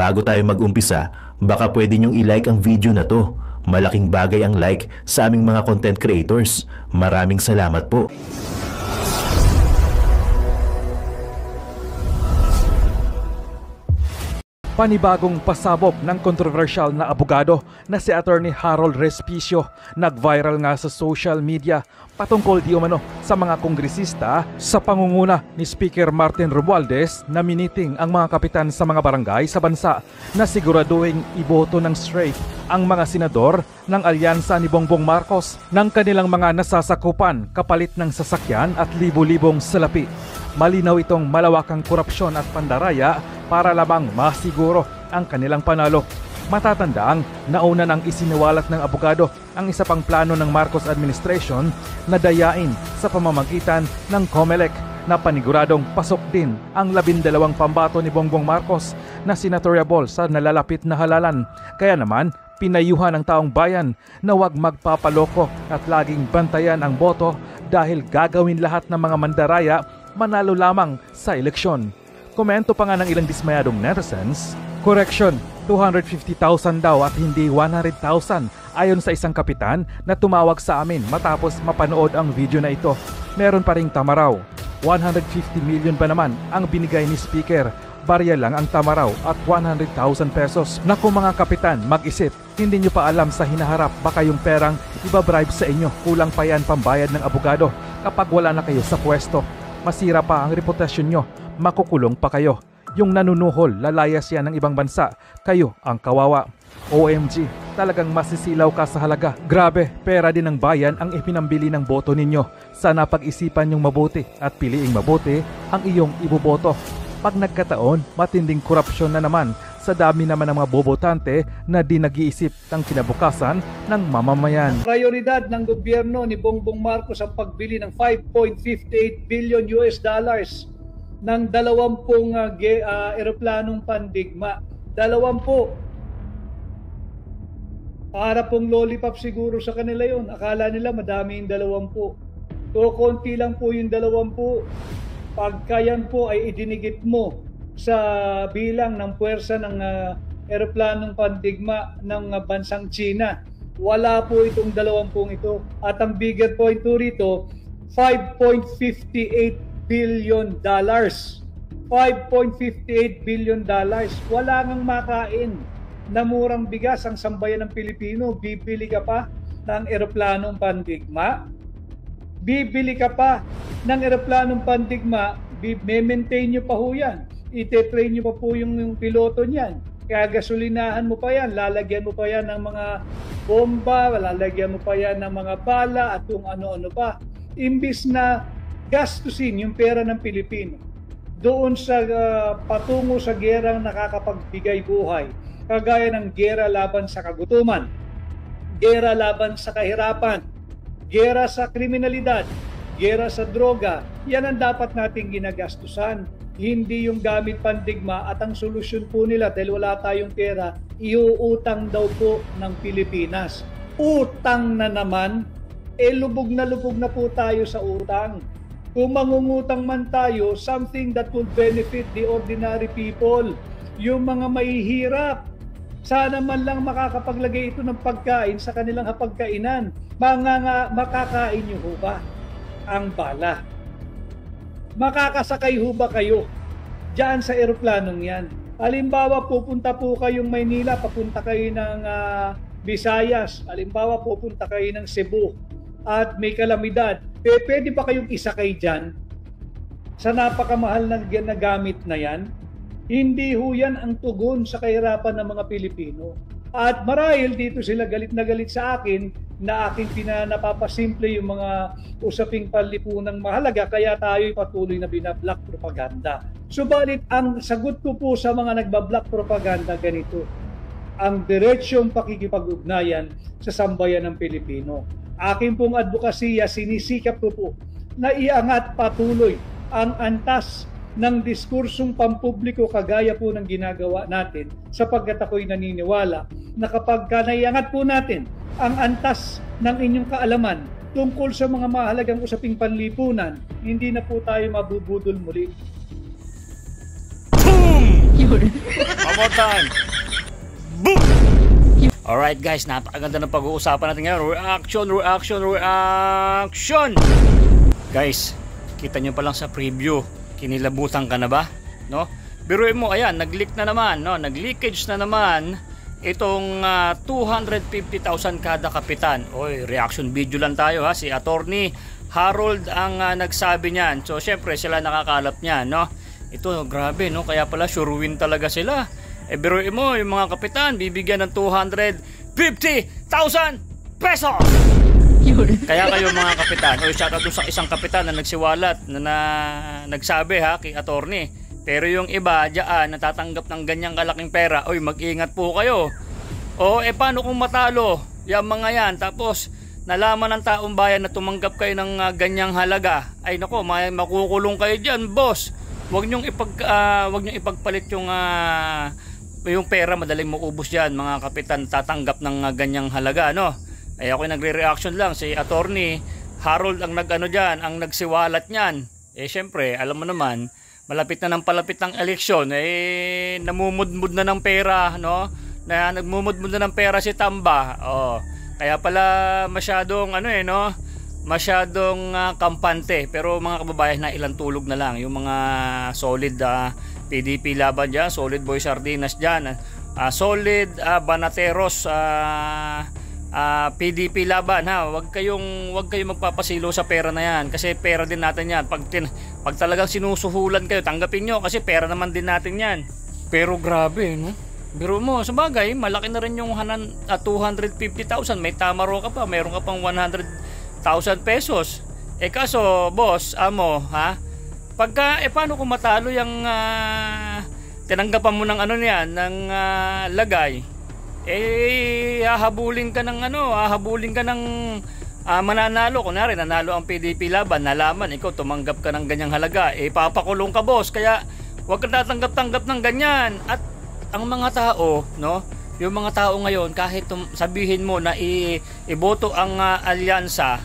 Bago tayo mag-umpisa, baka pwede nyong i-like ang video na to. Malaking bagay ang like sa aming mga content creators. Maraming salamat po. Panibagong pasabog ng kontrobersyal na abogado na si Attorney Harold Respicio nag-viral nga sa social media patungkol di umano sa mga kongresista sa pangunguna ni Speaker Martin Romualdez na miniting ang mga kapitan sa mga barangay sa bansa na siguraduhin iboto ng straight ang mga senador ng alyansa ni Bongbong Marcos ng kanilang mga nasasakupan kapalit ng sasakyan at libo-libong salapi. Malinaw itong malawakang korupsyon at pandaraya para lamang masiguro ang kanilang panalo. Matatandaang nauna nang isiniwalat ng abogado ang isa pang plano ng Marcos administration na dayain sa pamamagitan ng COMELEC na paniguradong pasok din ang 12 pambato ni Bongbong Marcos na senatoriable sa nalalapit na halalan. Kaya naman, pinayuhan ng taong bayan na huwag magpapaloko at laging bantayan ang boto dahil gagawin lahat ng mga mandaraya manalo lamang sa eleksyon. Komento pa nga ng ilang dismayadong netizens, correction, 250,000 daw at hindi 100,000 ayon sa isang kapitan na tumawag sa amin matapos mapanood ang video na ito. Meron pa ring tama raw, 150 million ba naman ang binigay ni Speaker, barya lang ang tama raw at 100,000 pesos. Naku mga kapitan, mag-isip, hindi nyo pa alam sa hinaharap baka yung perang ibabribe sa inyo, kulang pa yan pambayad ng abogado kapag wala na kayo sa pwesto. Masira pa ang reputasyon nyo, makukulong pa kayo. Yung nanunuhol, lalayas yan ng ibang bansa, kayo ang kawawa. OMG, talagang masisilaw ka sa halaga. Grabe, pera din ng bayan ang ipinambili ng boto ninyo. Sana pag-isipan nyong mabuti at piliing mabuti ang iyong iboboto. Pag nagkataon, matinding korupsyon na naman sa dami naman ng mga bobotante na di nag-iisip ng kinabukasan ng mamamayan. Prioridad ng gobyerno ni Bongbong Marcos ang pagbili ng 5.58 billion US dollars ng 20 eroplanong pandigma. 20. Para pong lollipop siguro sa kanila yon. Akala nila madami yung 20. So konti lang po yung 20. Pagka yan po ay idinigit mo sa bilang ng puwersa ng eroplanong pandigma ng bansang China, wala po itong 20 ito. At ang bigger point po rito, 5.58 billion dollars. 5.58 billion dollars. Wala ngang makain na murang bigas ang sambayan ng Pilipino. Bibili ka pa ng eroplanong pandigma? Bibili ka pa ng eroplanong pandigma? Maintain nyo pa ho yan. Ite-train nyo pa po yung piloto niyan. Kaya gasolinahan mo pa yan, lalagyan mo pa yan ng mga bomba, lalagyan mo pa yan ng mga bala at kung ano-ano pa. Imbis na gastusin yung pera ng Pilipino doon sa patungo sa gerang nakakapagbigay buhay. Kagaya ng gera laban sa kagutuman, gera laban sa kahirapan, gera sa kriminalidad, gera sa droga. Yan ang dapat nating ginagastusan. Hindi yung gamit pandigma at ang solusyon po nila dahil wala tayong pera, iuutang daw po ng Pilipinas. Utang na naman, lubog na po tayo sa utang. Kung mangungutang man tayo, something that will benefit the ordinary people, yung mga mahihirap. Sana man lang makakapaglagay ito ng pagkain sa kanilang hapagkainan. Makakain nyo ho ba ang bala? Makakasakay ho ba kayo diyan sa eroplanong yan? Halimbawa, pupunta po kayong Maynila, papunta kayo ng Visayas. Halimbawa, pupunta kayo ng Cebu at may kalamidad. Pwede ba kayong isakay dyan sa napakamahal na gamit na yan? Hindi ho yan ang tugon sa kahirapan ng mga Pilipino. At marahil dito sila galit na galit sa akin na aking napapasimple yung mga usaping panlipunang mahalaga kaya tayo'y patuloy na binablock propaganda. Subalit ang sagot ko po sa mga nagbablock propaganda ganito, ang diretsyong pakikipag-ugnayan sa sambayan ng Pilipino. Aking pong advokasya, sinisikap ko po na iangat patuloy ang antas ng diskursong pampubliko kagaya po ng ginagawa natin sapagkat ako'y naniniwala na kapag naiangat po natin ang antas ng inyong kaalaman tungkol sa mga mahalagang usaping panlipunan, hindi na po tayo mabubudol muli. One more time. Boom! Alright guys, napakaganda ng pag-uusapan natin ngayon. Reaction! Guys, kita nyo pa lang sa preview. Kinilabutan ka na ba? No? Biruin mo, ayan, nag-leak na naman, no? Nag-leakage na naman itong 250,000 kada kapitan. Oy, reaction video lang tayo ha. Si Attorney Harold ang nagsabi niyan. So syempre sila nakakalap niyan, no? Ito grabe, no? Kaya pala sure win talaga sila. Biruin mo, yung mga kapitan bibigyan ng 250,000 pesos. Kaya kayo mga kapitan, o shoutout doon sa isang kapitan na nagsiwalat na nagsabi ha kay Attorney. Pero yung iba diyan natatanggap ng ganyang kalaking pera, oy mag-ingat po kayo. O paano kung matalo yung mga yan, tapos nalaman ng taong bayan na tumanggap kayo ng ganyang halaga, ay nako, makukulong kayo diyan, boss. Huwag niyong ipagpalit yung pera, madaling maubos diyan mga kapitan tatanggap ng ganyang halaga, no? Ay ako nagre-reaction lang, si Attorney Harold ang ang nagsiwalat niyan. Syempre, alam mo naman, malapit na ng palapit ng eleksyon, namumudmud na ng pera, no? Nagmumudmud na ng pera si Tamba. Kaya pala masyadong no? Masyadong kampante. Pero mga kababayan, na ilang tulog na lang yung mga solid PDP laban diyan, solid Boy Sardinas diyan, solid Banateros PDP laban ha. Huwag kayong magpapasilo sa pera na yan, kasi pera din natin yan. Pag talagang sinusuhulan kayo, tanggapin nyo, kasi pera naman din natin yan. Pero grabe, no? Biro mo, sa bagay, malaki na rin yung 250,000. May tamaro ka pa, mayroon ka pang 100,000 pesos. Kaso, boss, amo, ha? Pagka, paano kung matalo yung tinanggapan mo ng ng lagay? Hahabulin ka ng mananalo. Kunwari nanalo ang PDP laban, nalaman ikaw tumanggap ka ng ganyang halaga, papakulong ka, boss. Kaya huwag ka tatanggap-tanggap ng ganyan. At ang mga tao, no, yung mga tao ngayon, kahit sabihin mo na iboto ang alyansa,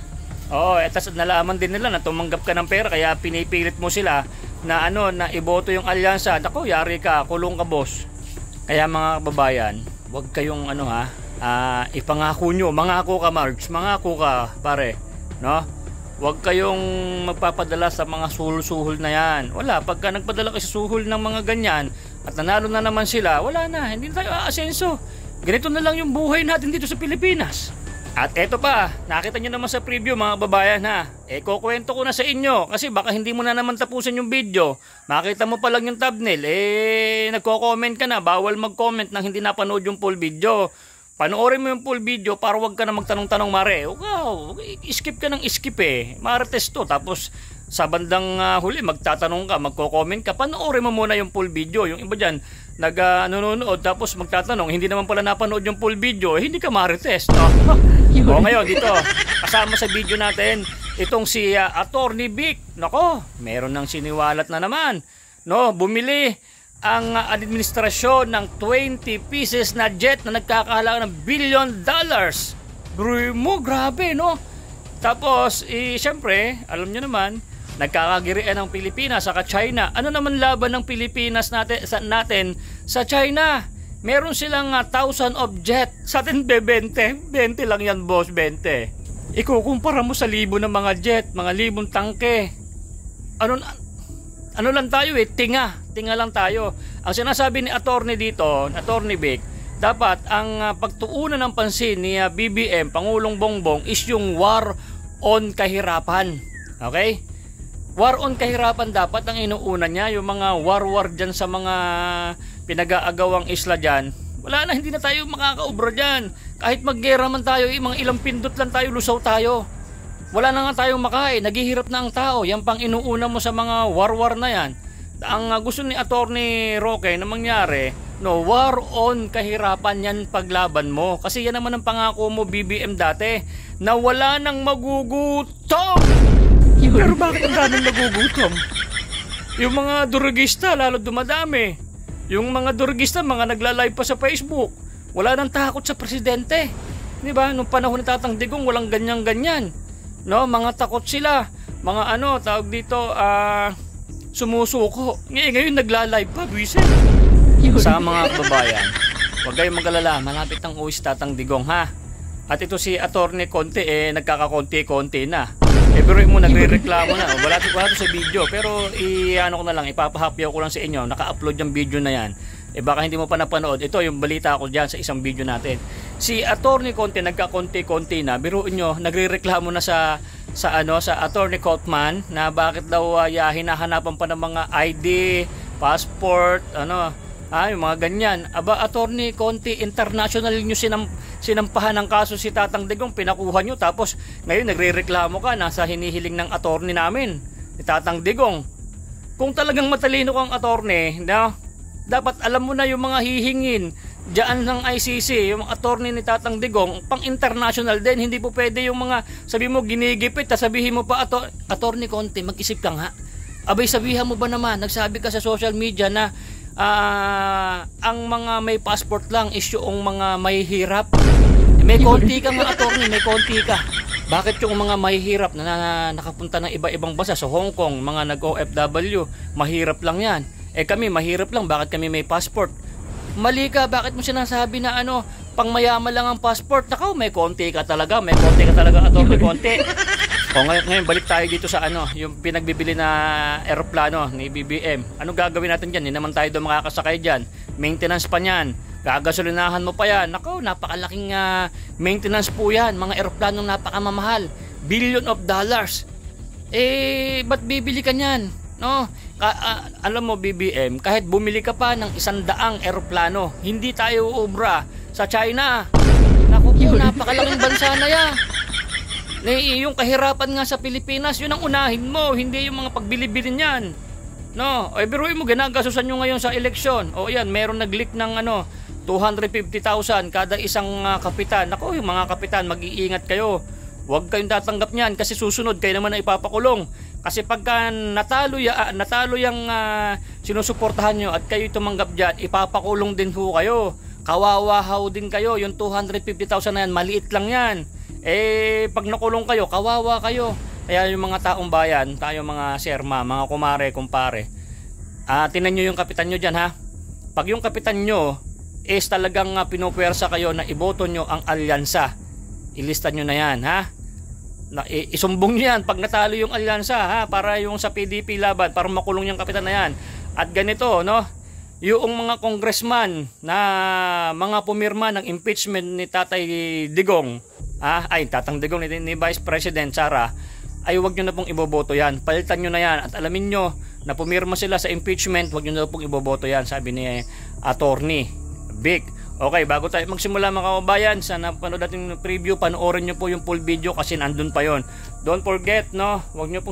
etas nalaman din nila na tumanggap ka ng pera, kaya pinipilit mo sila na na iboto yung alyansa. Nako, yari ka, kulong ka, boss. Kaya mga kababayan, huwag kayong ipangako nyo, mangako ka, Marge, mangako ka, pare, no? Huwag kayong magpapadala sa mga suhol-suhol na yan. Wala, pagka nagpadala kayo sa suhol ng mga ganyan at nanalo na naman sila, wala na, hindi tayo aasenso. Ganito na lang yung buhay natin dito sa Pilipinas. At eto pa, nakita nyo naman sa preview mga babayan ha. Kukwento ko na sa inyo, kasi baka hindi mo na naman tapusin yung video. Makita mo pa lang yung thumbnail, nagko-comment ka na. Bawal mag-comment nang hindi napanood yung full video. Panoorin mo yung full video para wag ka na magtanong-tanong, mare. Skip ka ng skip Marites to. Tapos sa bandang huli magtatanong ka, magko-comment ka. Panoorin mo muna yung full video. Yung iba dyan nanonood tapos magtatanong, hindi naman pala napanood yung full video, hindi ka marites, no? Ngayon dito, kasama sa video natin itong si Attorney Vic. Nako, meron ng siniwalat na naman, no? Bumili ang administrasyon ng 20 pieces na jet na nagkakahalaga ng $1 billion. Bro mo, grabe, no? Tapos, syempre, alam nyo naman, nagkakagirian ng Pilipinas sa China. Ano naman laban ng Pilipinas natin sa China? Meron silang 1,000 of jet. Sa atin 20 lang yan, boss, 20. Ikukumpara mo sa libo ng mga jet, mga libong tangke. Ano lang tayo tinga lang tayo. Ang sinasabi ni Attorney dito, Attorney Vic, dapat ang pagtuunan ng pansin ni BBM, Pangulong Bongbong, is yung war on kahirapan. Okay? War on kahirapan dapat ang inuuna niya. Yung mga war dyan sa mga pinag-aagawang isla dyan, wala na, hindi na tayo makakaubra dyan. Kahit maggera man tayo, mga ilang pindot lang tayo, lusaw tayo. Wala na nga tayong makain, naghihirap na ang tao. Yan pang inuuna mo sa mga war na yan. Ang gusto ni Attorney Roque na mangyari, no, war on kahirapan, yan paglaban mo. Kasi yan naman ang pangako mo, BBM, dati, na wala nang magugutom. Pero bakit ang daming nagugutom? Yung mga durugista lalo dumadami. Yung mga durugista, mga nagla-live pa sa Facebook. Wala nang takot sa presidente. Di ba? Nung panahon ni Tatang Digong, walang ganyan-ganyan. No, mga takot sila. Mga tawag dito, sumusuko. Ngayon nagla-live pa, buwisit. sa mga kababayan, huwag kayong mag-alala, malapit ang uwi si Tatang Digong, ha? At ito si Attorney Conte, nagkakakonti-konti na. Pero mo nagre-reklamo na. Wala to sa video, pero ano ko na lang, ipapahapyaw ko lang sa inyo. Naka-upload yung video na yan. Baka hindi mo pa napanood. Ito yung balita ko diyan sa isang video natin. Si Attorney Conte nagkakonti-konti na. Biruin nyo, nagre-reklamo na sa Attorney Cotman na bakit daw hinahanapan pa ng mga ID, passport, yung mga ganyan. Aba, Attorney Conte, international nyo sinampahan ng kaso si Tatang Digong, pinakuha nyo, tapos ngayon nagre-reklamo ka na sa hinihiling ng attorney namin, si Tatang Digong. Kung talagang matalino kang attorney, dapat alam mo na yung mga hihingin diyan ng ICC, yung attorney ni Tatang Digong, pang international din. Hindi po pwede yung mga sabi mo ginigipit, sabihin mo pa Attorney Conte, mag-isip ka nga. Abay, sabihan mo ba naman, nagsabi ka sa social media na ang mga may passport lang is yung mga may hirap. May konti ka mga attorney, may konti ka. Bakit yung mga mahihirap na nakapunta ng iba-ibang bansa sa Hong Kong, mga nag-OFW, mahirap lang yan? Kami mahirap lang, bakit kami may passport? Mali ka, bakit mo sinasabi na pang mayaman lang ang passport? Nakaw, may konti ka talaga, Attorney Conte. Ngayon balik tayo dito sa yung pinagbibili na eroplano ni BBM. Ano gagawin natin diyan? Hindi naman tayo doon makakasakay diyan. Maintenance pa niyan. Gagasolinahan mo pa yan. Nakaw, napakalaking maintenance po yan. Mga eroplanong napakamamahal. $billion. Ba't bibili ka niyan? No? Alam mo BBM, kahit bumili ka pa ng 100 eroplano, hindi tayo uubra sa China. Naku po, napakalaking bansa na yan. Yung kahirapan nga sa Pilipinas, yun ang unahin mo, hindi yung mga pagbili-bili niyan. No, biruin mo, ginagasusan nyo ngayon sa eleksyon. O yan, meron nag-leak ng 250,000 kada isang kapitan. Naku, yung mga kapitan, mag-iingat kayo. Huwag kayong tatanggap niyan kasi susunod kayo naman na ipapakulong. Kasi pagka natalo yung sinusuportahan nyo at kayo tumanggap dyan, ipapakulong din ho kayo. Kawawahaw din kayo. Yung 250,000 na yan, maliit lang yan. Pag nakulong kayo, kawawa kayo. Kaya yung mga taong bayan, tayo mga serma, mga kumare, kumpare, tinan nyo yung kapitan nyo dyan, ha. Pag yung kapitan nyo is talagang pinupwersa kayo na iboto nyo ang alyansa, ilista nyo na yan, ha. Isumbong nyo yan pag natalo yung alyansa, ha, para yung sa PDP laban, para makulong yung kapitan na yan. At ganito, no, yung mga congressman na mga pumirma ng impeachment ni Tatay Digong, Tatang Digong ni Vice President Sara, ay huwag nyo na pong iboboto yan. Palitan nyo na yan at alamin nyo na pumirma sila sa impeachment, huwag nyo na pong iboboto yan, sabi ni Attorney Vic. Okay, bago tayo magsimula mga kababayan, sa napanood natin yung preview, panoorin nyo po yung full video kasi nandun pa yon. Don't forget, no, wag nyo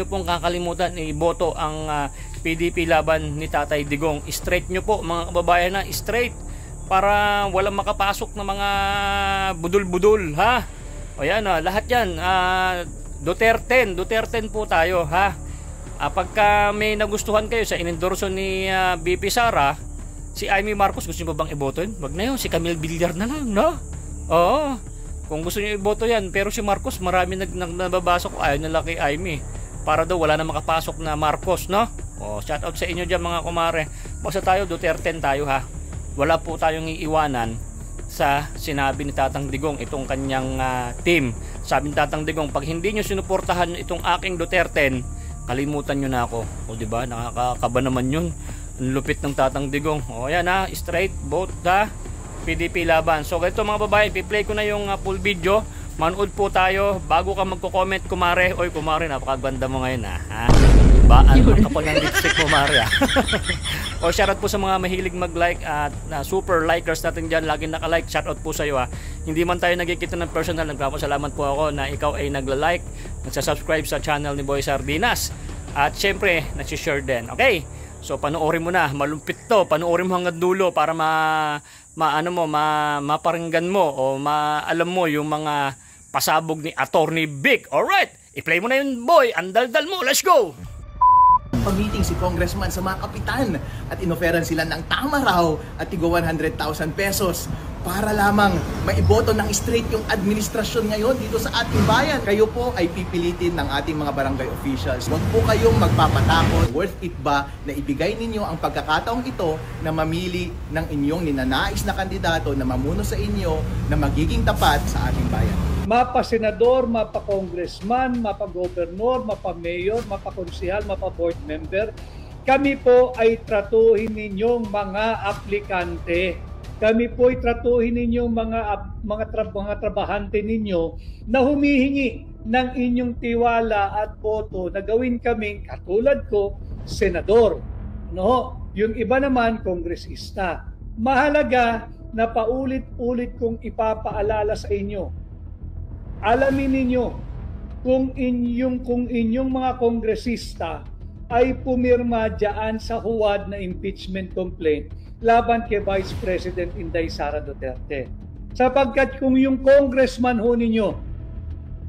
pong kakalimutan iboto ang PDP laban ni Tatay Digong. Straight nyo po mga kababayan, na straight, para walang makapasok na mga budul-budul, ha. O yan, lahat yan, Duterte po tayo, ha. Pagka may nagustuhan kayo sa inendorso ni BP Sara, si Amy Marcos, gusto nyo ba bang iboto yun? Wag na yun, si Camille Villar na lang, no? Oo, kung gusto nyo iboto yan. Pero si Marcos, marami nababasa ko, ayaw nila kay Amy, para daw wala na makapasok na Marcos, no? Shout out sa inyo dyan mga kumare. Basta tayo, Duterte tayo, ha. Wala po tayong iiwanan sa sinabi ni Tatang Digong, itong kanyang team. Sabi ni Tatang Digong, pag hindi nyo sinuportahan itong aking Duterte, kalimutan nyo na ako. O diba, nakakakaba naman yun. Ang lupit ng Tatang Digong. O yan, straight vote PDP laban. So ganito mga babae, piplay ko na yung full video. Manood po tayo. Bago ka magko-comment, kumare. Oy kumare, napakaganda mo ngayon, ha. Ang kapal ng lipstick mo, Maria. O shoutout po sa mga mahilig mag-like at super likers natin dyan, laging naka-like. Shoutout po sa iyo, ha. Hindi man tayo nagkikita ng personal, nagpapasalamat po ako na ikaw ay nagla-like, nagsasubscribe sa channel ni Boy Sardinas, at syempre nagsishare din. Okay, so panoorin mo na, malumpit to, panoorin mo hanggang dulo para maparinggan mo o maalam mo yung mga pasabog ni Attorney Vic. Alright, i-play mo na yun, boy, ang daldal mo, let's go. Pamiting si congressman sa mga kapitan at inoferan sila ng tama raw at tigo 100,000 pesos para lamang maiboto ng straight yung administrasyon ngayon dito sa ating bayan. Kayo po ay pipilitin ng ating mga barangay officials. Huwag po kayong magpapatakot. Worth it ba na ibigay ninyo ang pagkakataong ito na mamili ng inyong ninanais na kandidato na mamuno sa inyo na magiging tapat sa ating bayan? Mapa-senador, mapa-congressman, mapa-gobernador, mapa-mayor, mapa-konsehal, mapa-board member, kami po ay tratuhin ninyong mga aplikante. Kami po ay tratuhin ninyong mga trabahante ninyo na humihingi ng inyong tiwala at boto na gawin kaming katulad ko, senador. No? Yung iba naman, kongresista. Mahalaga na paulit-ulit kong ipapaalala sa inyo. Alamin ninyo kung inyong mga kongresista ay pumirma diyan sa huwad na impeachment complaint laban kay Vice President Inday Sara Duterte. Sapagkat kung yung congressman ho ninyo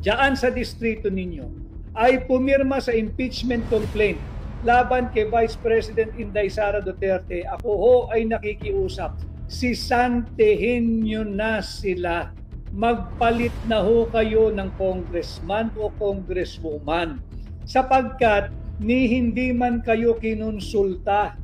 diyan sa distrito ninyo ay pumirma sa impeachment complaint laban kay Vice President Inday Sara Duterte, ako ho ay nakikiusap, sisantehin nyo na sila. Magpalit na ho kayo ng congressman o congresswoman sapagkat ni hindi man kayo kinonsulta,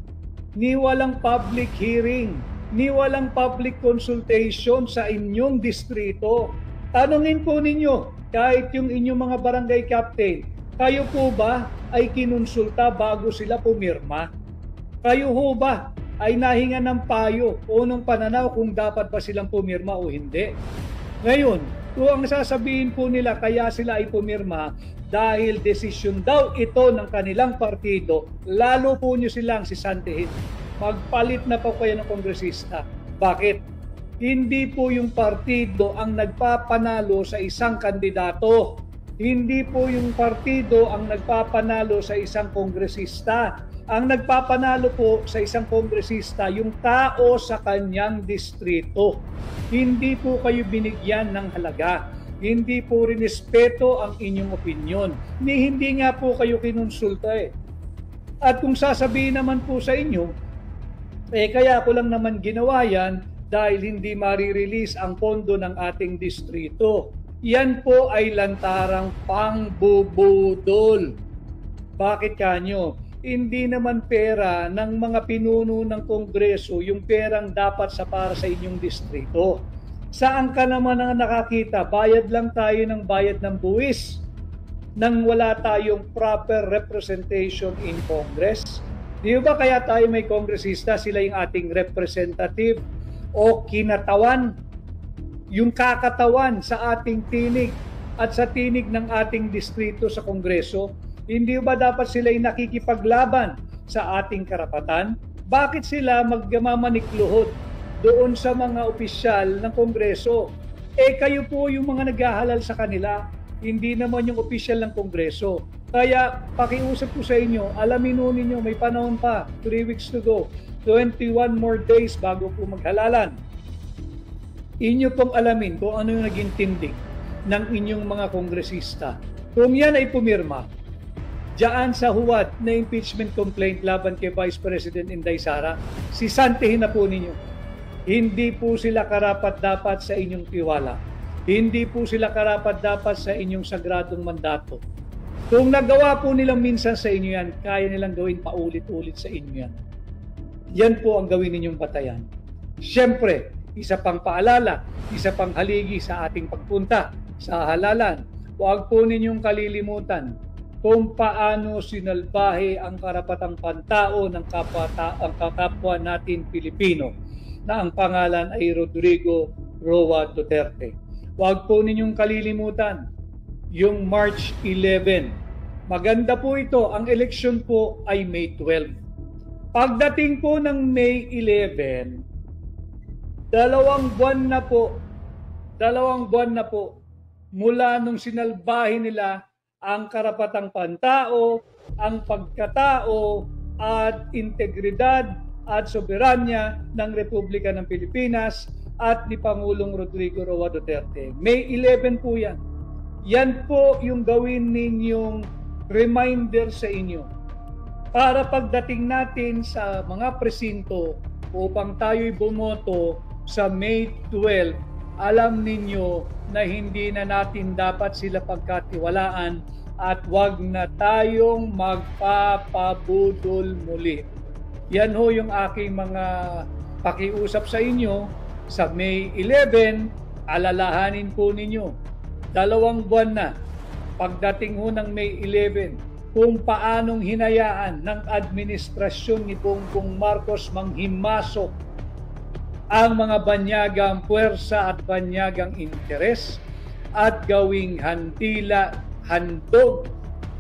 ni walang public hearing, ni walang public consultation sa inyong distrito. Tanungin po ninyo kahit yung inyong mga barangay captain, kayo po ba ay kinonsulta bago sila pumirma? Kayo ho ba ay nahinga ng payo o ng pananaw kung dapat ba silang pumirma o hindi? Ngayon, kung ang sasabihin po nila kaya sila ay pumirma dahil desisyon daw ito ng kanilang partido, lalo po nyo silang sisantihin. Magpalit na po kayo ng kongresista. Bakit? Hindi po yung partido ang nagpapanalo sa isang kandidato. Hindi po yung partido ang nagpapanalo sa isang kongresista. Ang nagpapanalo po sa isang kongresista, yung tao sa kanyang distrito. Hindi po kayo binigyan ng halaga. Hindi po rinespeto ang inyong opinyon. Hindi nga po kayo kinonsulta eh. At kung sasabihin naman po sa inyo, kaya ko lang naman ginawa yan dahil hindi marirelease ang pondo ng ating distrito. Yan po ay lantarang pangbubudol. Bakit kanyo? Hindi naman pera ng mga pinuno ng Kongreso yung perang dapat sa para sa inyong distrito. Saan ka naman ang nakakita? Bayad lang tayo ng bayad ng buwis nang wala tayong proper representation in Congress. Di ba kaya tayo may kongresista, sila yung ating representative o kinatawan, yung kakatawan sa ating tinig at sa tinig ng ating distrito sa Kongreso? Hindi ba dapat sila ay nakikipaglaban sa ating karapatan? Bakit sila magmamanikluhod doon sa mga opisyal ng Kongreso? Kayo po yung mga naghahalal sa kanila, hindi naman yung opisyal ng Kongreso. Kaya pakiusap ko sa inyo, alamin nun ninyo, may panahon pa, 3 weeks to go, 21 more days bago po maghalalan. Inyo pong alamin kung ano yung naging tindig ng inyong mga kongresista. Kung yan ay pumirma, diyan sa huwad na impeachment complaint laban kay Vice President Inday Sara, sisantihin na po ninyo. Hindi po sila karapat-dapat sa inyong tiwala. Hindi po sila karapat-dapat sa inyong sagradong mandato. Kung nagawa po nilang minsan sa inyo yan, kaya nilang gawin paulit-ulit sa inyo yan. Yan po ang gawin ninyong batayan. Siyempre, isa pang paalala, isa pang haligi sa ating pagpunta sa halalan. Huwag po ninyong kalilimutan kung paano sinalbahe ang karapatang pantao ng kapwa natin Pilipino na ang pangalan ay Rodrigo Roa Duterte. Huwag po ninyong kalilimutan yung March 11. Maganda po ito. Ang eleksyon po ay May 12. Pagdating po ng May 11, 2 buwan na po mula nung sinalbahe nila ang karapatang pantao, ang pagkatao at integridad at soberanya ng Republika ng Pilipinas at ni Pangulong Rodrigo Roa Duterte. May 11 po yan. Yan po yung gawin ninyong reminder sa inyo. para pagdating natin sa mga presinto upang tayo'y bumoto sa May 12, alam ninyo na hindi na natin dapat sila pagkatiwalaan at wag na tayong magpapabudol muli. Yan ho yung aking mga pakiusap sa inyo sa May 11. Alalahanin po ninyo, 2 buwan na pagdating ho ng May 11, kung paanong hinayaan ng administrasyon ni Bongbong Marcos manghimasok ang mga banyagang puwersa at banyagang interes at gawing handog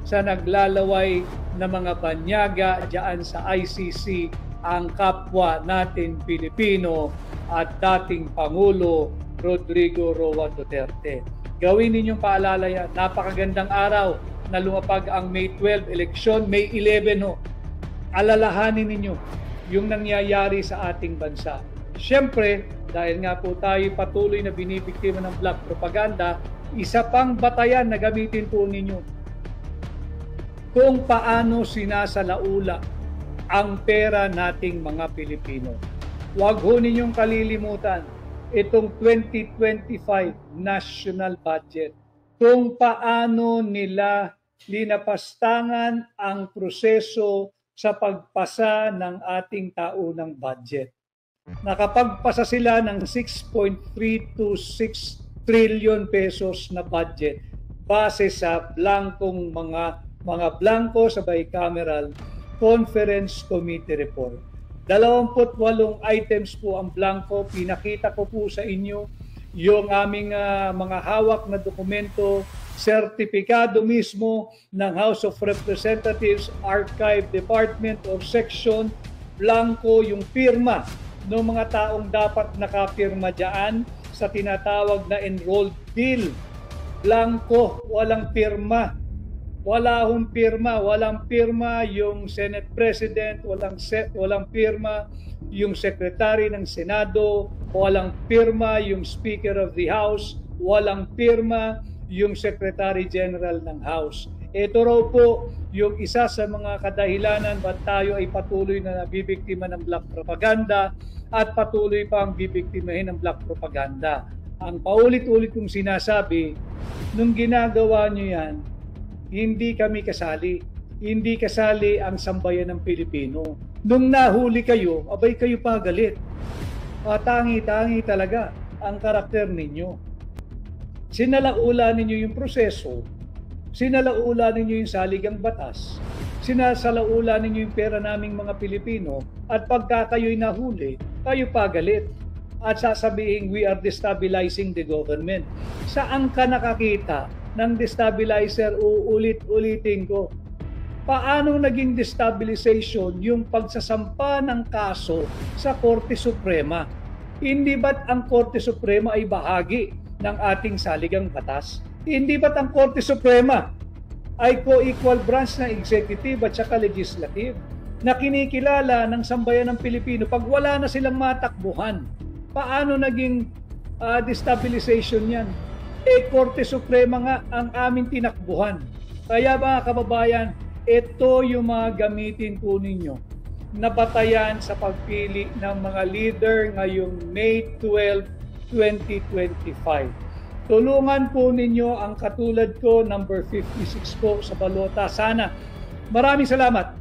sa naglalaway na mga banyaga diyan sa ICC ang kapwa natin Pilipino at dating Pangulo Rodrigo Roa Duterte. Gawin ninyong paalala yan. Napakagandang araw na lumapag ang May 12 eleksyon, May 11 ho. Alalahanin ninyo yung nangyayari sa ating bansa. Siyempre, dahil nga po tayo patuloy na binibiktima ng black propaganda, isa pang batayan na gamitin po ninyo kung paano sinasalaula ang pera nating mga Pilipino. Huwag ho ninyong kalilimutan itong 2025 national budget. Kung paano nila linapastangan ang proseso sa pagpasa ng ating taunang budget. Nakapagpasa sila ng 6.326 trillion pesos na budget base sa blankong mga blanko sa bicameral Conference Committee report. 28 items po ang blanko. Pinakita ko po sa inyo yung aming mga hawak na dokumento, sertipikado mismo ng House of Representatives, Archive Department or Section, blanko yung pirma ng mga taong dapat nakapirma dyan sa tinatawag na enrolled bill. Blanko, walang pirma. Walang pirma yung Senate President, walang pirma yung Secretary ng Senado, walang pirma yung Speaker of the House, walang pirma yung Secretary General ng House. Ito raw po yung isa sa mga kadahilanan ba't tayo ay patuloy na nabibiktima ng black propaganda at patuloy pa ang bibiktimahin ng black propaganda. Ang paulit-ulit kong sinasabi, nung ginagawa nyo yan, hindi kami kasali. Hindi kasali ang sambayan ng Pilipino. Nung nahuli kayo, abay kayo pa galit. Tangi-tangi talaga ang karakter ninyo. Sinalaula ninyo yung proseso, sinalaula ninyo yung saligang batas, sinasalaula ninyo yung pera naming mga Pilipino, at pagka kayo'y nahuli, kayo pa galit. At sasabihin, we are destabilizing the government. Saan ka nakakita ng destabilizer? Uulit-ulitin ko. Paano naging destabilization yung pagsasampa ng kaso sa Korte Suprema? Hindi ba't ang Korte Suprema ay bahagi ng ating saligang batas? Hindi ba't ang Korte Suprema ay co-equal branch ng executive at saka legislative na kinikilala ng sambayan ng Pilipino pag wala na silang matakbuhan? Paano naging destabilization yan? Korte Suprema nga ang aming tinakbuhan. Kaya mga kababayan, ito yung mga gamitin po ninyo na batayan sa pagpili ng mga leader ngayong May 12, 2025. Tulungan po ninyo ang katulad ko, number 56 po sa balota. Sana. Maraming salamat.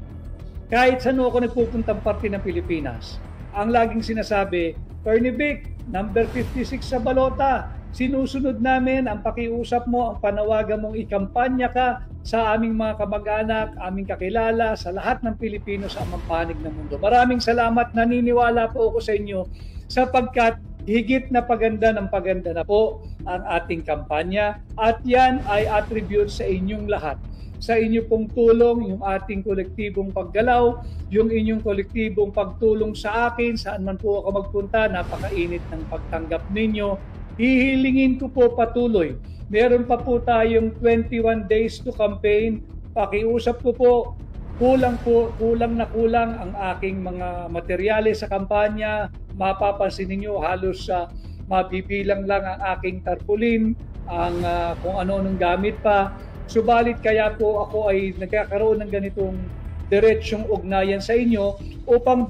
Kahit saan ako nagpupuntang parte ng Pilipinas, ang laging sinasabi, Attorney Vic, number 56 sa balota. Sinusunod namin ang pakiusap mo, ang panawagan mong ikampanya ka sa aming mga kamag-anak, aming kakilala, sa lahat ng Pilipino sa amang panig ng mundo. Maraming salamat. Naniniwala po ako sa inyo sapagkat higit na paganda ng paganda na po ang ating kampanya at yan ay attribute sa inyong lahat. Sa inyo pong tulong, yung ating kolektibong paggalaw, yung inyong kolektibong pagtulong sa akin, saan man po ako magpunta, napakainit ng pagtanggap ninyo. Hihilingin ko po patuloy. Meron pa po tayong 21 days to campaign. Pakiusap ko po, kulang na kulang ang aking mga materyales sa kampanya. Mapapansin ninyo halos mabibilang lang ang aking tarpaulin, ang kung ano-anong gamit pa. Subalit kaya po ako ay nagkakaroon ng ganitong diretsong ugnayan sa inyo upang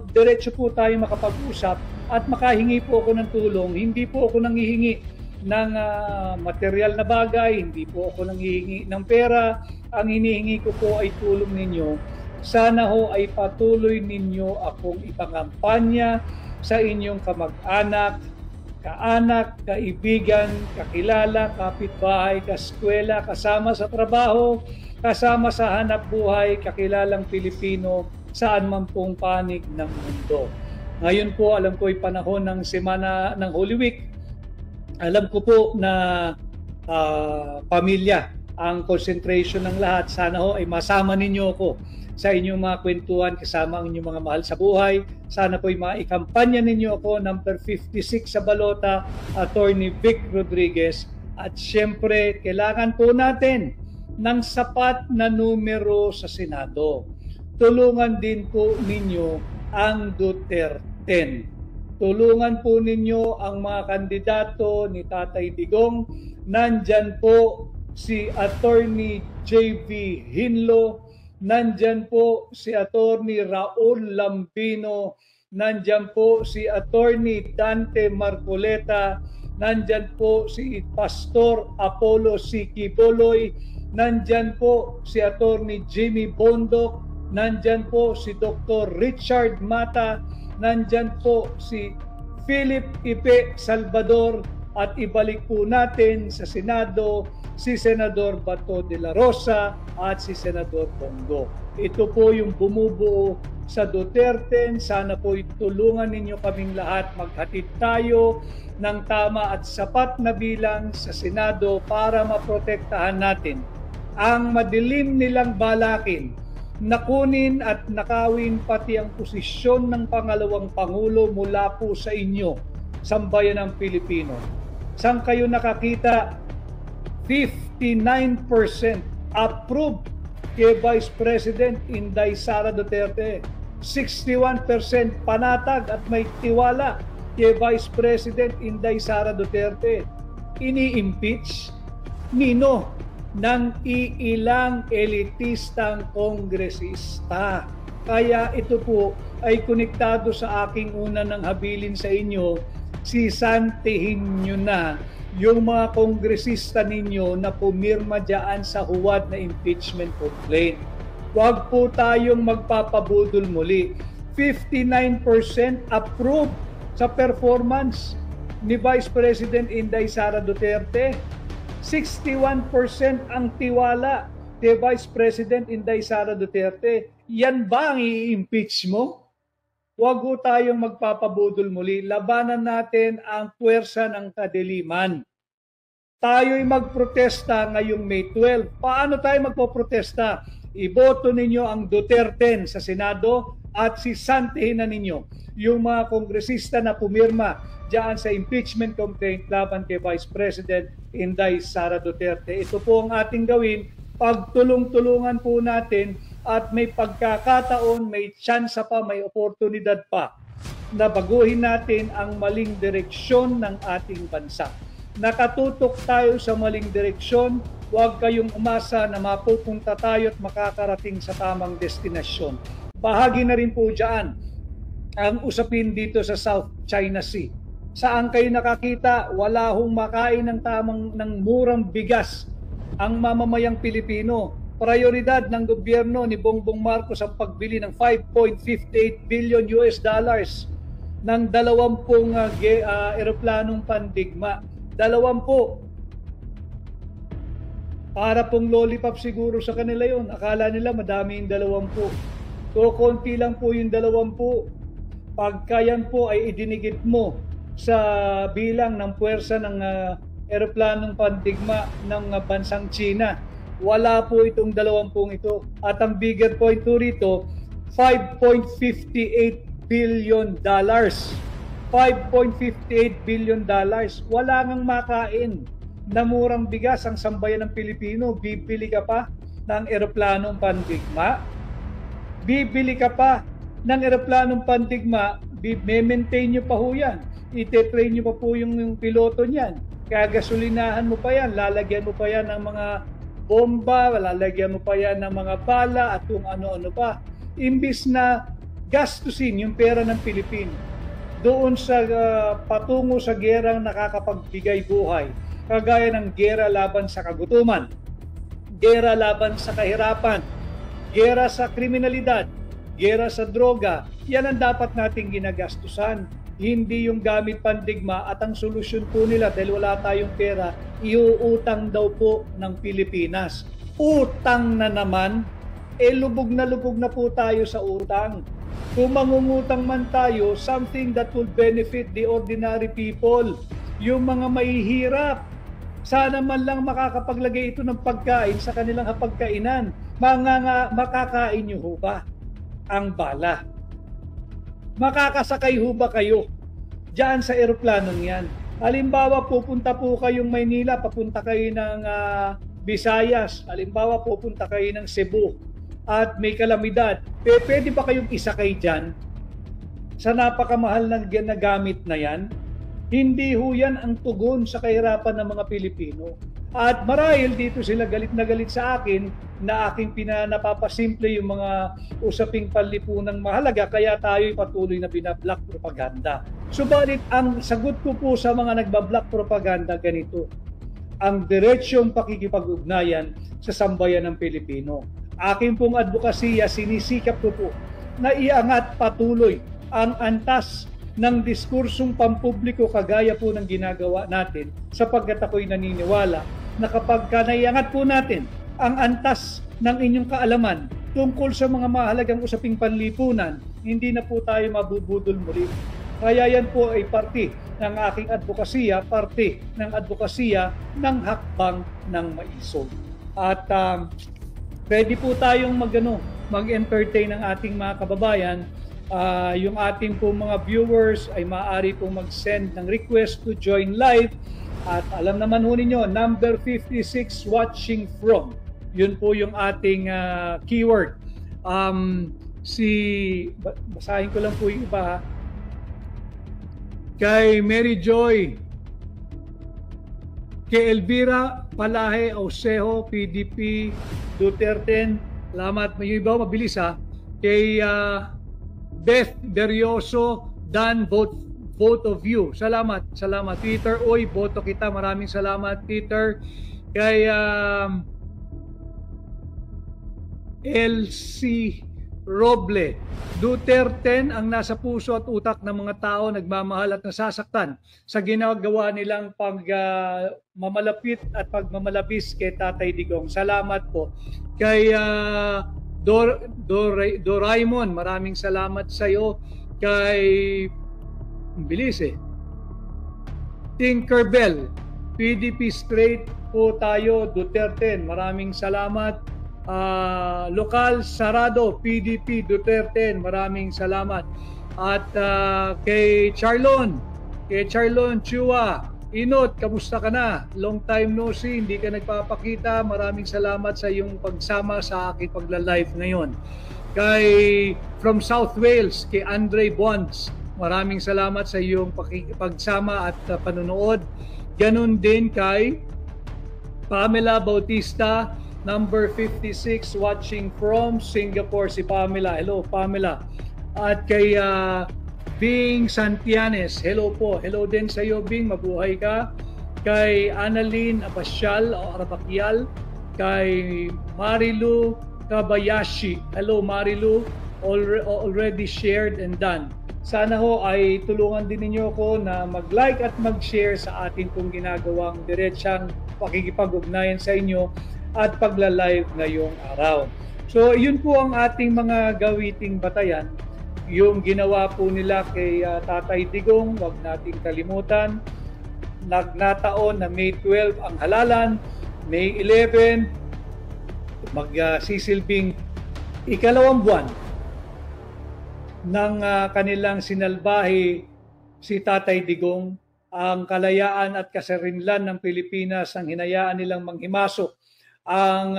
diretso po tayo makapag-usap at makahingi po ako ng tulong. Hindi po ako nanghihingi ng material na bagay, hindi po ako nanghihingi ng pera. Ang hinihingi ko po ay tulong ninyo. Sana ho ay patuloy ninyo akong ipangampanya sa inyong kamag-anak, kaanak, kaibigan, kakilala, kapitbahay, kaskwela, kasama sa trabaho, kasama sa hanap buhay, kakilalang Pilipino, saan man pong panig ng mundo. Ngayon po, alam ko ay panahon ng semana ng Holy Week. Alam ko po na pamilya ang concentration ng lahat. Sana ho ay masama ninyo ako sa inyong mga kwentuhan kasama ang inyong mga mahal sa buhay. Sana po ay maikampanya ninyo ako, number 56 sa balota, Attorney Vic Rodriguez. At syempre, kailangan po natin ng sapat na numero sa Senado. Tulungan din po ninyo ang Duterte. Tulungan po ninyo ang mga kandidato ni Tatay Digong. Nandyan po si Attorney J.V. Hinlo, nandyan po si Attorney Raul Lambino, nandyan po si Attorney Dante Marcoleta, nandyan po si Pastor Apollo Siki Boloy, nandyan po si Attorney Jimmy Bondok, nandyan po si Dr. Richard Mata, nandyan po si Philip Ipe Salvador, at ibalik po natin sa Senado si Senador Bato de la Rosa at si Senador Bongo. Ito po yung bumubuo sa Duterte. Sana po itulungan ninyo kaming lahat. Maghatid tayo ng tama at sapat na bilang sa Senado para maprotektahan natin ang madilim nilang balakin na kunin at nakawin pati ang posisyon ng pangalawang Pangulo mula po sa inyo, sambayan ng Pilipino. Saan kayo nakakita? 59% approved kay Vice President Inday Sara Duterte. 61% panatag at may tiwala kay Vice President Inday Sara Duterte. Ini-impeach nino ng iilang elitistang kongresista. Kaya ito po ay konektado sa aking una ng habilin sa inyo. Sisantihin nyo na yung mga kongresista ninyo na pumirma dyan sa huwad na impeachment complaint. Huwag po tayong magpapabudol muli. 59% approved sa performance ni Vice President Inday Sara Duterte. 61% ang tiwala kay Vice President Inday Sara Duterte. Yan ba ang i-impeach mo? Huwag po tayong magpapabudol muli. Labanan natin ang puwersa ng kadiliman. Tayo'y magprotesta ngayong May 12. Paano tayo magpoprotesta? Iboto ninyo ang Duterte sa Senado at sisantihin na ninyo yung mga kongresista na pumirma diyan sa impeachment complaint laban kay Vice President Inday Sara Duterte. Ito po ang ating gawin. Pagtulong-tulungan po natin at may pagkakataon, may tsansa pa, may oportunidad pa na baguhin natin ang maling direksyon ng ating bansa. Nakatutok tayo sa maling direksyon, huwag kayong umasa na mapupunta tayo at makakarating sa tamang destinasyon. Bahagi na rin po dyan ang usapin dito sa South China Sea. Saan kayo nakakita? Wala hong makain ng murang bigas ang mamamayang Pilipino. Prioridad ng gobyerno ni Bongbong Marcos ang pagbili ng 5.58 billion US dollars ng 20 eroplanong pandigma. 20. Para pong lollipop siguro sa kanila yon. Akala nila madami yung 20. So konti lang po yung 20. Pagka yan po ay idinigit mo sa bilang ng puwersa ng eroplanong pandigma ng bansang China. Wala po itong 20 ito. At ang bigger point po rito, 5.58 billion dollars. 5.58 billion dollars. Wala ngang makain na murang bigas ang sambayan ng Pilipino. Bibili ka pa ng eroplanong pandigma? Bibili ka pa ng eroplanong pandigma? Maintain nyo pa ho yan. Ite-train nyo pa po yung piloto niyan. Kaya gasolinahan mo pa yan, lalagyan mo pa yan ng mga bomba, lalagyan mo pa yan ng mga bala at kung ano-ano pa. Imbis na gastusin yung pera ng Pilipino doon sa patungo sa gerang nakakapagbigay buhay, kagaya ng gera laban sa kagutuman, gera laban sa kahirapan, gera sa kriminalidad, gera sa droga. Yan ang dapat nating ginagastusan, hindi yung gamit pandigma. At ang solusyon po nila, dahil wala tayong pera, iuutang daw po ng Pilipinas. Utang na naman, lubog na po tayo sa utang. Kung mangungutang man tayo, something that will benefit the ordinary people, yung mga mahihirap. Sana man lang makakapaglagay ito ng pagkain sa kanilang hapagkainan. Makakain nyo ho ba ang bala? Makakasakay ho ba kayo diyan sa eroplanong yan? Halimbawa, pupunta po kayong Maynila, papunta kayo ng Visayas. Halimbawa, pupunta kayo ng Cebu at may kalamidad. Pwede ba kayong isakay dyan sa napakamahal na gamit na yan? Hindi ho yan ang tugon sa kahirapan ng mga Pilipino. At marahil dito sila galit na galit sa akin na aking napapasimple yung mga usaping panlipunang mahalaga, kaya tayo'y patuloy na binablock propaganda. Subalit ang sagot ko po sa mga nagbablock propaganda ganito: ang diretsyong pakikipag-ugnayan sa sambayan ng Pilipino. Aking pong advokasya, sinisikap ko po na iangat patuloy ang antas ng diskursong pampubliko kagaya po ng ginagawa natin, sapagkat ako'y naniniwala na kapag naiangat po natin ang antas ng inyong kaalaman tungkol sa mga mahalagang usaping panlipunan, hindi na po tayo mabubudol muli. Kaya yan po ay parte ng aking advokasya, parte ng advokasya ng hakbang ng maisog. At pwede po tayong mag-entertain ng ating mga kababayan. Yung ating po mga viewers ay maaari pong mag-send ng request to join live. At alam naman ho ninyo, number 56 watching from. Yun po yung ating keyword. Basahin ko lang po yung iba ha. Kay Mary Joy, kay Elvira Palahe Ausejo, PDP, Duterte, salamat. May iba, mabilis ha. Kay Beth Berioso, Dan, both of you. Salamat. Peter, oy, boto kita. Maraming salamat, Peter. Kay LC Roble, Duterte ang nasa puso at utak ng mga tao nagmamahal at nasasaktan sa ginagawa nilang pagmamalapit at pagmamalabis kay Tatay Digong. Salamat po. Kay Doraemon, maraming salamat sa iyo. Kay bilis Tinkerbell, PDP straight po tayo, Duterte, maraming salamat. Lokal Sarado, PDP, Duterte, maraming salamat. At kay Charlon Chua, Inot, kamusta ka na? Long time no see, hindi ka nagpapakita. Maraming salamat sa iyong pagsama sa aking pagla-live ngayon. Kay from South Wales, kay Andre Bonds, maraming salamat sa iyong pagsama at panonood. Ganon din kay Pamela Bautista, number 56, watching from Singapore, si Pamela. Hello, Pamela. At kay Bing Santianes, hello po. Hello din sa iyo, Bing. Mabuhay ka. Kay Annalyn Abasyal o Arabakyal. Kay Marilu Kabayashi. Hello, Marilu. Already shared and done. Sana ho ay tulungan din ninyo ako na mag-like at mag-share sa ating pong ginagawang diretsang pakikipag-ugnayan sa inyo at pagla-live ngayong araw. So, yun po ang ating mga gawiting batayan. Yung ginawa po nila kay Tatay Digong, wag nating kalimutan. Nagnataon na May 12 ang halalan, May 11 magsisilbing ikalawang buwan ng kanilang sinalbahe si Tatay Digong. Ang kalayaan at kasarinlan ng Pilipinas ang hinayaan nilang manghimasok ang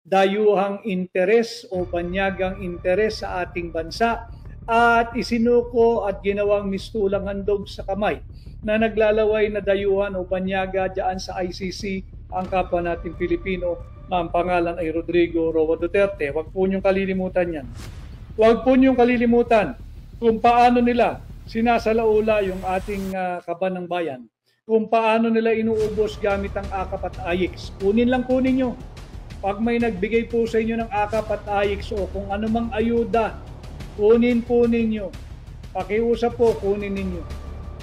dayuhang interes o banyagang interes sa ating bansa at isinuko at ginawang mistulang handog sa kamay na naglalaway na dayuhan o banyaga diyan sa ICC ang kapwa nating Pilipino na ang pangalan ay Rodrigo Roa Duterte. Huwag po niyong kalilimutan yan. Huwag po niyong kalilimutan kung paano nila sinasalaula yung ating kaban ng bayan. Kung paano nila inuubos gamit ang AKAP at AYIX. Kunin nyo. Pag may nagbigay po sa inyo ng AKAP at AYIX o kung anumang ayuda, kunin po ninyo. Pakiusap po, kunin ninyo.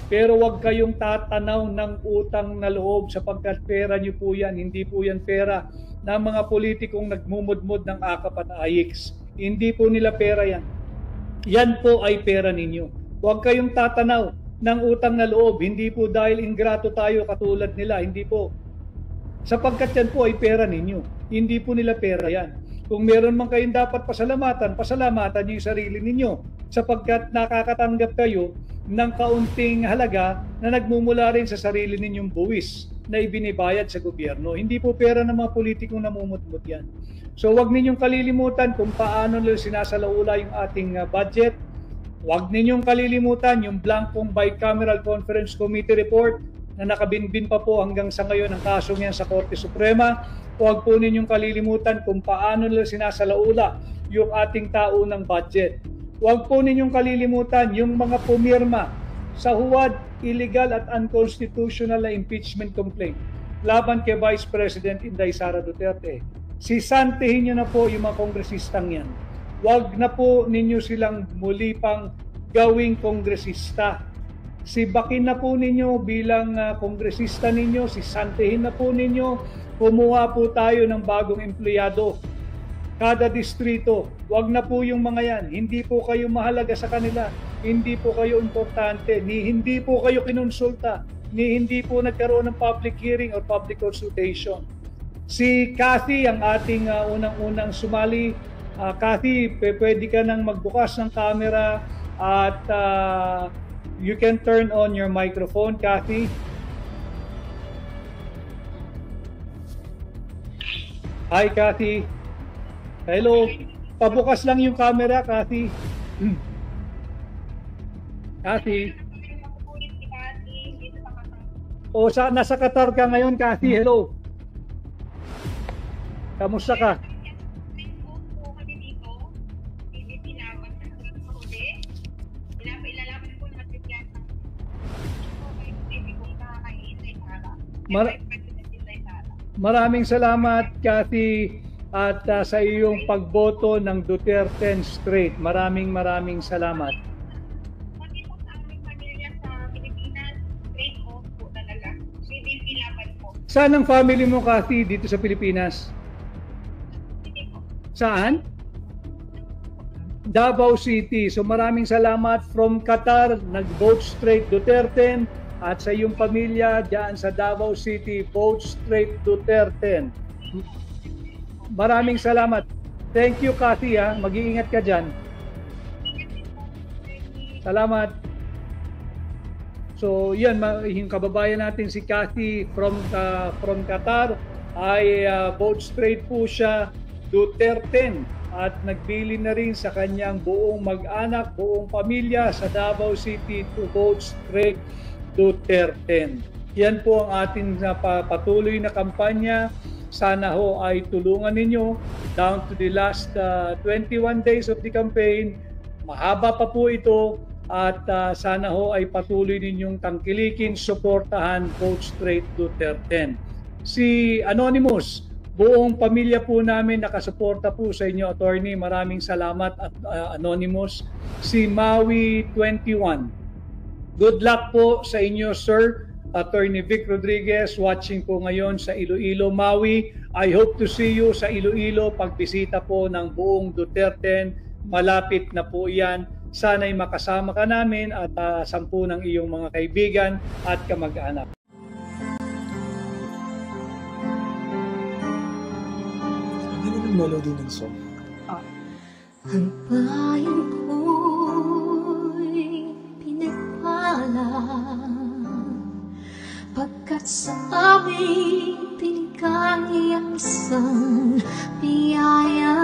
Pero huwag kayong tatanaw ng utang na loob sapagkat pera nyo po yan. Hindi po yan pera ng mga politikong nagmumudmud ng AKAP at AYIX. Hindi po nila pera yan. Yan po ay pera ninyo. Huwag kayong tatanaw ng utang na loob. Hindi po dahil ingrato tayo katulad nila. Hindi po. Sapagkat yan po ay pera ninyo. Hindi po nila pera yan. Kung meron man kayong dapat pasalamatan, pasalamatan nyo yung sarili ninyo. Sapagkat nakakatanggap kayo ng kaunting halaga na nagmumula rin sa sarili ninyong buwis na ibinibayad sa gobyerno. Hindi po pera ng mga politikong namumutmut yan. So huwag ninyong kalilimutan kung paano nila sinasalaula yung ating budget. Huwag ninyong kalilimutan yung blankong Bicameral Conference Committee report na nakabinbin pa po hanggang sa ngayon ang kasong yan sa Korte Suprema. Huwag po ninyong kalilimutan kung paano nila sinasalaula yung ating taunang budget. Huwag po ninyong kalilimutan yung mga pumirma sa huwad, illegal at unconstitutional na impeachment complaint laban kay Vice President Inday Sara Duterte. Sisantihin nyo na po yung mga kongresistang yan. Huwag na po ninyo silang muli pang gawing kongresista. Sibakin na po ninyo bilang kongresista ninyo, sisantihin na po ninyo, kumuha po tayo ng bagong empleyado. Kada distrito, wag na po yung mga yan. Hindi po kayo mahalaga sa kanila. Hindi po kayo importante. Hindi po kayo kinonsulta. Hindi po nagkaroon ng public hearing or public consultation. Si Cathy, ang ating unang-unang sumali. Cathy, pwede ka nang magbukas ng camera at you can turn on your microphone, Cathy. Hi, Cathy. Hello. Pabukas lang yung camera, Cathy. Cathy. O, nasa Qatar ka ngayon, Cathy. Hello. Kamusta ka? Maraming salamat, Cathy, at sa iyong pagboto ng Duterte Straight. Maraming salamat. Pati po sa aming pamilya sa Pilipinas, straight po talaga. PDP laban po. Saan ang family mo, Cathy, dito sa Pilipinas? Saan? Davao City. So maraming salamat from Qatar, nag-vote straight Duterte, at sa iyong pamilya diyan sa Davao City, vote straight Duterte. Maraming salamat. Thank you, Cathy, ha. Mag-iingat ka dyan. Salamat. So, yan, yung kababayan natin si Cathy from Qatar ay vote straight po siya Duterte at nagbili na rin sa kanyang buong mag-anak, buong pamilya sa Davao City to vote straight Duterte. Yan po ang ating patuloy na kampanya. Sana ho ay tulungan ninyo down to the last 21 days of the campaign. Mahaba pa po ito at sana ho ay patuloy ninyong tangkilikin, suportahan, vote straight Duterte. Si Anonymous, buong pamilya po namin nakasuporta po sa inyo, attorney. Maraming salamat at Anonymous. Si Maui 21. Good luck po sa inyo, sir. Attorney Vic Rodriguez, watching po ngayon sa Iloilo, Maui. I hope to see you sa Iloilo pagbisita po ng buong Duterte. Malapit na po yan. Sana'y makasama ka namin at 10 ng iyong mga kaibigan at kamag-anak. Ano yung melody ng song? Ang bayan ko'y pinagpala pagkat sa aming pinigay ang isang biyaya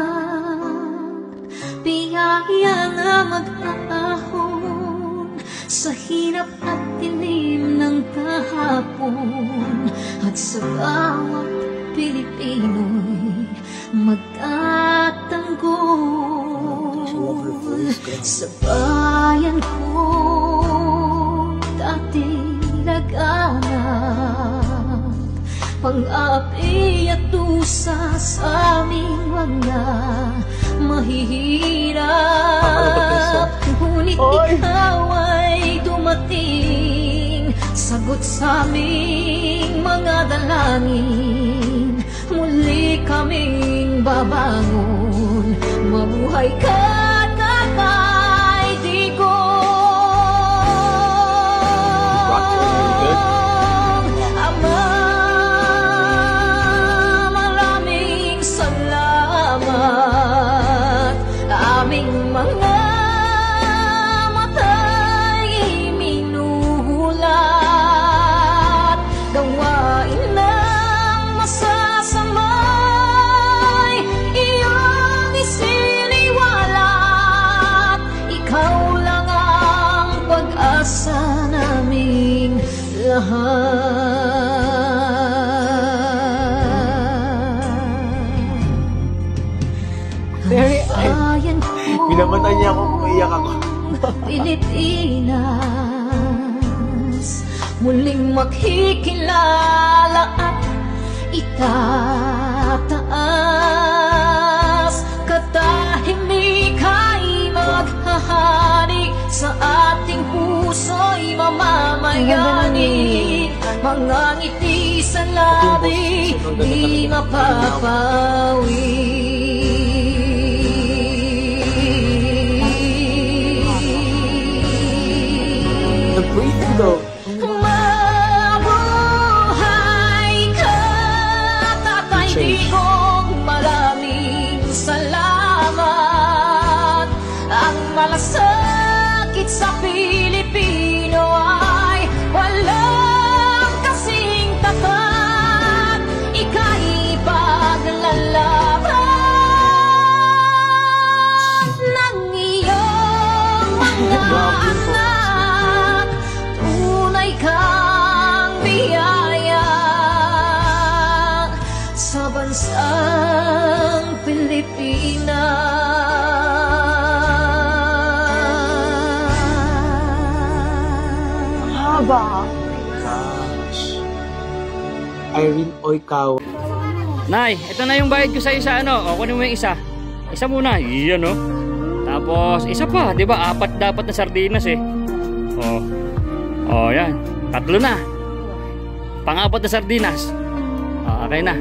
na mag-aahon sa hirap at dilim ng kahapon at sa bawat Pilipino'y magtatanggol sa bayan ko dating laganap, pang-api at tusa sa aming mga mahihirap. Ngunit ikaw ay dumating, sagot sa aming mga dalangin. Muli kaming babangon, mabuhay ka na kay Digong. Ama, maraming salamat. Aming mga mata'y minuhulat, gawain ng masasamay iyong isiniwalat. Ikaw lang ang pag-asa naming lahat. Very Bayan ko, Binamatay niya ako kung iyak ako. Pilipinas, muling makikilala at itataas. Katahimik ay maghahari sa ating puso'y mamamayani. Mga ngiti sa labi di mapapawi. The breathing though. Mabuhay ka, Tatay Digong, maraming salamat. Ang malasakit sa Pilipino ay walang kasing tapat. Ika'y paglalaban ng iyong mga anak. Tunay kang biyaya sa bansang Pilipinas. Haba. Gosh. Irene Oikawa. Nay, ito na yung bayad ko sa isa, ano? O, kunin mo yung isa. Isa muna. Iyan, no? Tapos, isa pa. Di ba? 4 dapat na sardinas, eh. O. O, yan. 3 na. Pang-4 na sardinas. O, okay na.